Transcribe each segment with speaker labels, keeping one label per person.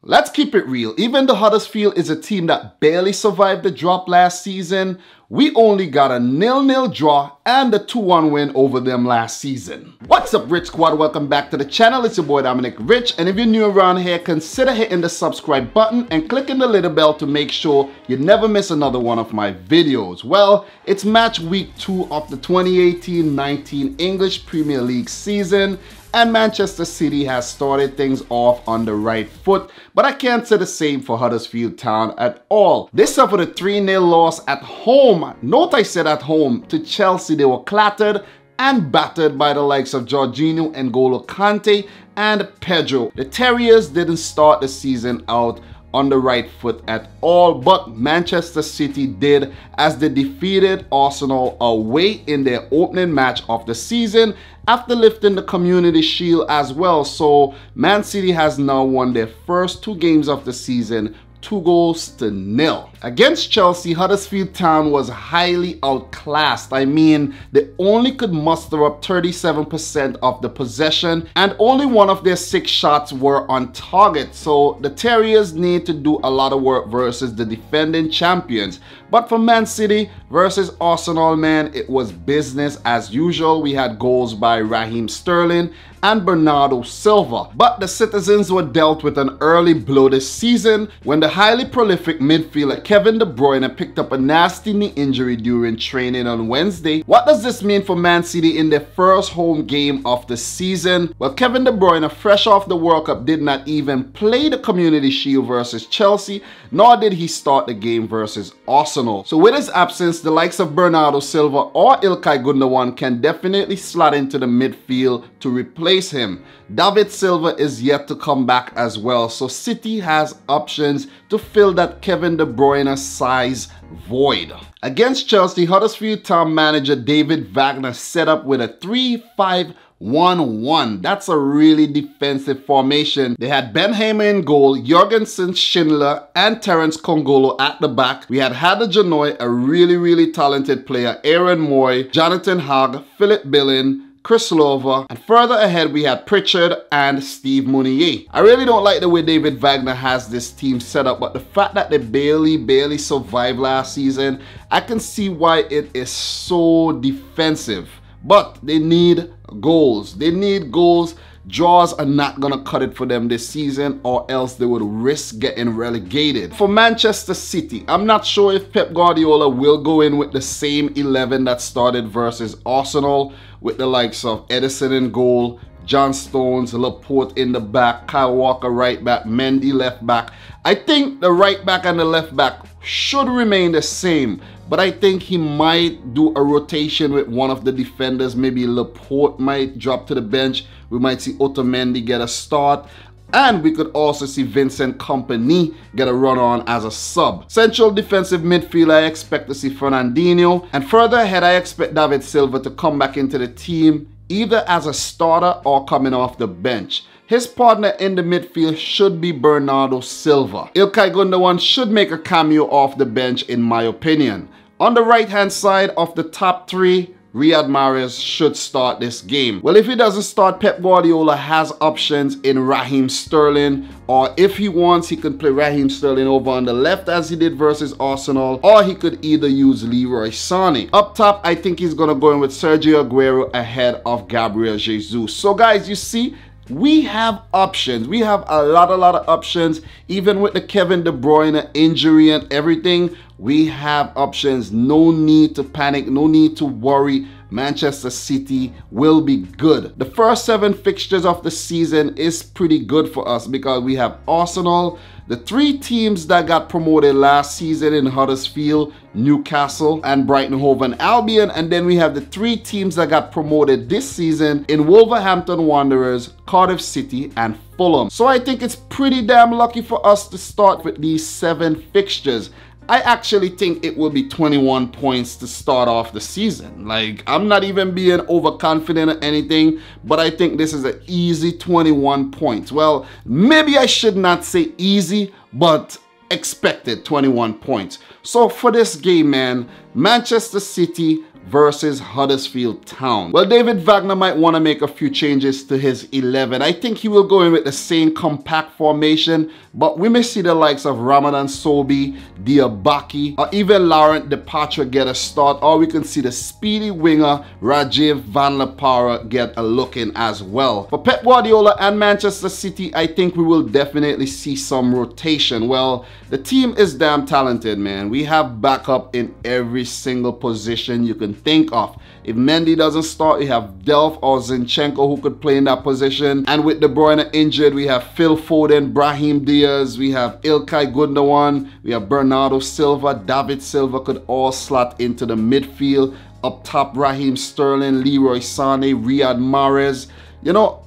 Speaker 1: Let's keep it real. Even though Huddersfield is a team that barely survived the drop last season, we only got a 0-0 draw and a 2-1 win over them last season. What's up, Rich Squad? Welcome back to the channel. It's your boy Dominic Rich, and if you're new around here, consider hitting the subscribe button and clicking the little bell to make sure you never miss another one of my videos. Well, it's match week 2 of the 2018-19 English Premier League season, and Manchester City has started things off on the right foot, but I can't say the same for Huddersfield Town at all. They suffered a 3-0 loss at home. Note I said at home to Chelsea. They were clattered and battered by the likes of Jorginho, N'Golo Kante and Pedro. The Terriers didn't start the season out on the right foot at all, but Manchester City did, as they defeated Arsenal away in their opening match of the season after lifting the Community Shield as well. So Man City has now won their first 2 games of the season, 2-0. Against Chelsea, Huddersfield Town was highly outclassed. I mean, they only could muster up 37% of the possession, and only 1 of their 6 shots were on target. So the Terriers need to do a lot of work versus the defending champions. But for Man City versus Arsenal, man, it was business as usual. We had goals by Raheem Sterling and Bernardo Silva. But the citizens were dealt with an early blow this season when the highly prolific midfielder Kevin De Bruyne picked up a nasty knee injury during training on Wednesday. What does this mean for Man City in their first home game of the season? Well, Kevin De Bruyne, fresh off the World Cup, did not even play the Community Shield versus Chelsea, nor did he start the game versus Arsenal. So with his absence, the likes of Bernardo Silva or Ilkay Gundogan can definitely slot into the midfield to replace him. David Silva is yet to come back as well, so City has options to fill that Kevin De Bruyne size void. Against Chelsea, Huddersfield Town manager David Wagner set up with a 3-5-1-1. That's a really defensive formation. They had Ben Hamer in goal, Jorgensen, Schindler, and Terence Kongolo at the back. We had Hada Janoy, a really talented player, Aaron Moy, Jonathan Hogg, Philip Billin, Chris Lover, and further ahead we had Pritchard and Steve Mounier. I really don't like the way David Wagner has this team set up, but the fact that they barely survived last season, I can see why it is so defensive. But they need goals. They need goals. Draws are not going to cut it for them this season, or else they would risk getting relegated. For Manchester City, I'm not sure if Pep Guardiola will go in with the same 11 that started versus Arsenal, with the likes of Edison in goal, John Stones, Laporte in the back, Kyle Walker right back, Mendy left back. I think the right back and the left back should remain the same, but I think he might do a rotation with one of the defenders. Maybe Laporte might drop to the bench. We might see Otamendi get a start. And we could also see Vincent Kompany get a run on as a sub. Central defensive midfield, I expect to see Fernandinho. And further ahead, I expect David Silva to come back into the team, either as a starter or coming off the bench. His partner in the midfield should be Bernardo Silva. Ilkay Gundogan should make a cameo off the bench, in my opinion. On the right-hand side of the top 3, Riyad Mahrez should start this game. Well, if he doesn't start, Pep Guardiola has options in Raheem Sterling, or if he wants, he could play Raheem Sterling over on the left as he did versus Arsenal, or he could either use Leroy Sané. Up top, I think he's going to go in with Sergio Aguero ahead of Gabriel Jesus. So guys, you see, we have options. We have a lot of options. Even with the Kevin De Bruyne injury and everything, we have options. No need to panic, no need to worry. Manchester City will be good. The first 7 fixtures of the season is pretty good for us because we have Arsenal, the 3 teams that got promoted last season in Huddersfield, Newcastle, and Brighton, Hove and Albion, and then we have the 3 teams that got promoted this season in Wolverhampton Wanderers, Cardiff City, and Fulham. So I think it's pretty damn lucky for us to start with these 7 fixtures. I actually think it will be 21 points to start off the season. Like, I'm not even being overconfident or anything, but I think this is an easy 21 points. Well, maybe I should not say easy, but expected 21 points. So for this game, man, Manchester City versus Huddersfield Town. Well, David Wagner might want to make a few changes to his 11. I think he will go in with the same compact formation, but we may see the likes of Ramadan Sobhi, Diabaki, or even Laurent Departure get a start, or we can see the speedy winger Rajiv Van Lepara get a look in as well. For Pep Guardiola and Manchester City, I think we will definitely see some rotation. Well, the team is damn talented, man. We have backup in every single position you can think of. If Mendy doesn't start, we have Delph or Zinchenko who could play in that position. And with De Bruyne injured, we have Phil Foden, Brahim Diaz, we have Ilkay Gundogan, we have Bernardo Silva, David Silva could all slot into the midfield. Up top, Raheem Sterling, Leroy Sané, Riyad Mahrez. You know,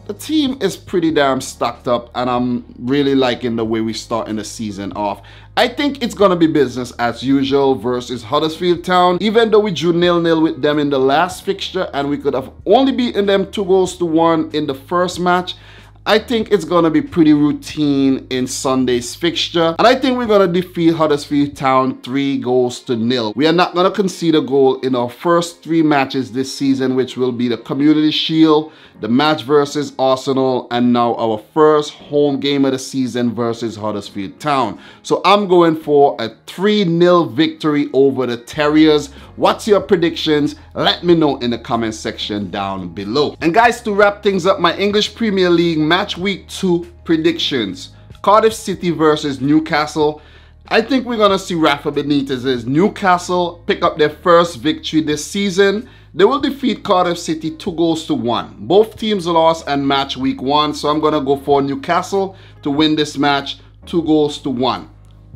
Speaker 1: the team is pretty damn stacked up, and I'm really liking the way we starting the season off. I think it's going to be business as usual versus Huddersfield Town. Even though we drew 0-0 with them in the last fixture and we could have only beaten them 2-1 in the first match, I think it's going to be pretty routine in Sunday's fixture. And I think we're going to defeat Huddersfield Town 3-0. We are not going to concede a goal in our first 3 matches this season, which will be the Community Shield, the match versus Arsenal, and now our first home game of the season versus Huddersfield Town. So I'm going for a 3-0 victory over the Terriers. What's your predictions? Let me know in the comment section down below. And guys, to wrap things up, my English Premier League match week 2 predictions. Cardiff City versus Newcastle. I think we're going to see Rafa Benitez's Newcastle pick up their first victory this season. They will defeat Cardiff City 2-1. Both teams lost in match week 1, so I'm going to go for Newcastle to win this match 2-1.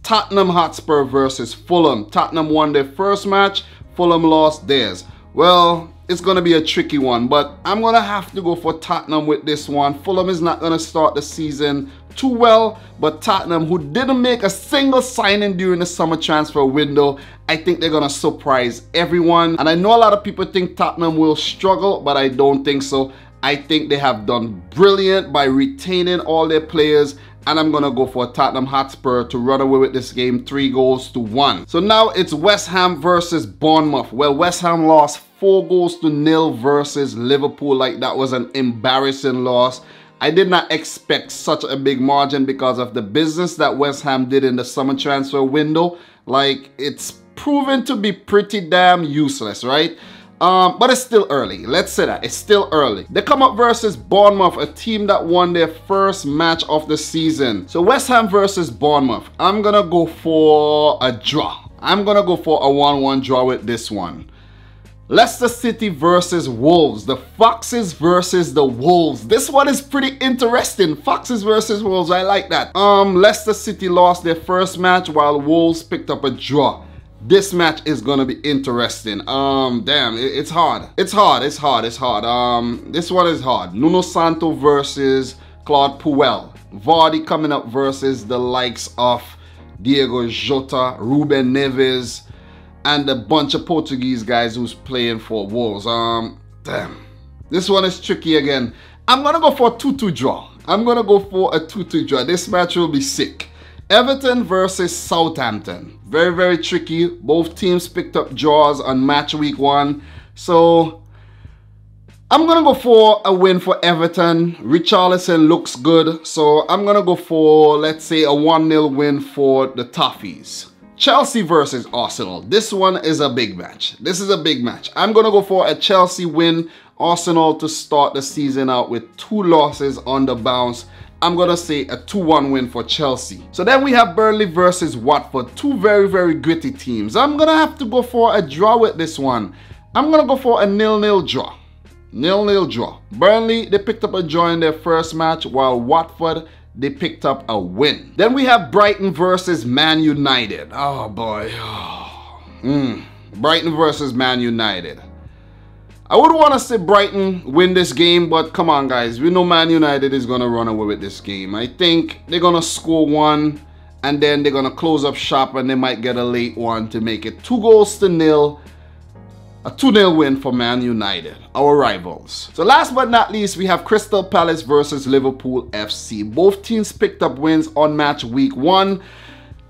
Speaker 1: Tottenham Hotspur versus Fulham. Tottenham won their first match, Fulham lost theirs. Well, it's going to be a tricky one, but I'm going to have to go for Tottenham with this one. Fulham is not going to start the season too well, but Tottenham, who didn't make a single signing during the summer transfer window, I think they're going to surprise everyone. And I know a lot of people think Tottenham will struggle, but I don't think so. I think they have done brilliant by retaining all their players, and I'm going to go for Tottenham Hotspur to run away with this game 3-1. So now it's West Ham versus Bournemouth. Well, West Ham lost 4-0 versus Liverpool. Like, that was an embarrassing loss. I did not expect such a big margin because of the business that West Ham did in the summer transfer window. Like, it's proven to be pretty damn useless, right? But it's still early. Let's say that. It's still early. They come up versus Bournemouth, a team that won their first match of the season. So West Ham versus Bournemouth. I'm going to go for a draw. I'm going to go for a 1-1 draw with this one. Leicester City versus Wolves. The Foxes versus the Wolves. This one is pretty interesting. Foxes versus Wolves. I like that. Leicester City lost their first match while Wolves picked up a draw. This match is gonna be interesting. Damn, it's hard. It's hard. This one is hard. Nuno Santo versus Claude Puel. Vardy coming up versus the likes of Diego Jota, Ruben Neves, and a bunch of Portuguese guys who's playing for Wolves. Damn. This one is tricky again. I'm gonna go for a 2-2 draw. I'm gonna go for a 2-2 draw. This match will be sick. Everton versus Southampton. Very, very tricky. Both teams picked up draws on match week 1. So I'm going to go for a win for Everton. Richarlison looks good. So I'm going to go for, let's say, a 1-0 win for the Toffees. Chelsea versus Arsenal. This one is a big match. This is a big match. I'm going to go for a Chelsea win. Arsenal to start the season out with 2 losses on the bounce. I'm going to say a 2-1 win for Chelsea. So then we have Burnley versus Watford. 2 very, very gritty teams. I'm going to have to go for a draw with this one. I'm going to go for a 0-0 draw. 0-0 draw. Burnley, they picked up a draw in their first match, while Watford, they picked up a win. Then we have Brighton versus Man United. Oh boy. Brighton versus Man United. I would want to say Brighton win this game, but come on guys, we know Man United is going to run away with this game. I think they're going to score 1 and then they're going to close up shop and they might get a late one to make it 2-0. A 2-0 win for Man United, our rivals. So last but not least, we have Crystal Palace versus Liverpool FC. Both teams picked up wins on match week 1.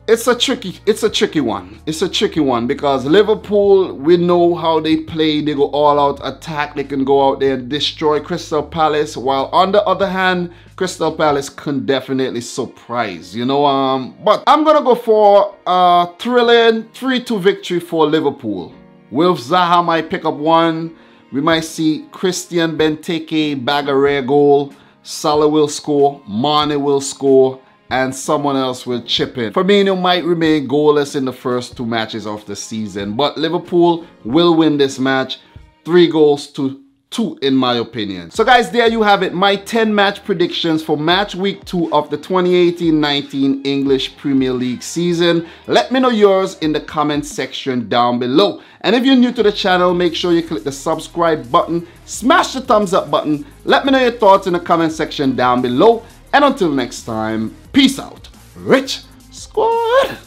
Speaker 1: it's a tricky one. It's a tricky one because Liverpool, we know how they play. They go all out attack. They can go out there and destroy Crystal Palace. While on the other hand, Crystal Palace can definitely surprise, you know. But I'm gonna go for a thrilling 3-2 victory for Liverpool. Wilf Zaha might pick up one. We might see Christian Benteke bag a rare goal. Salah will score, Mane will score, and someone else will chip in. Firmino might remain goalless in the first 2 matches of the season, but Liverpool will win this match 3-2 in my opinion. So guys, there you have it, my 10 match predictions for match week 2 of the 2018-19 English Premier League season. Let me know yours in the comment section down below. And if you're new to the channel, make sure you click the subscribe button, smash the thumbs up button. Let me know your thoughts in the comment section down below. And until next time, peace out, Rich Squad.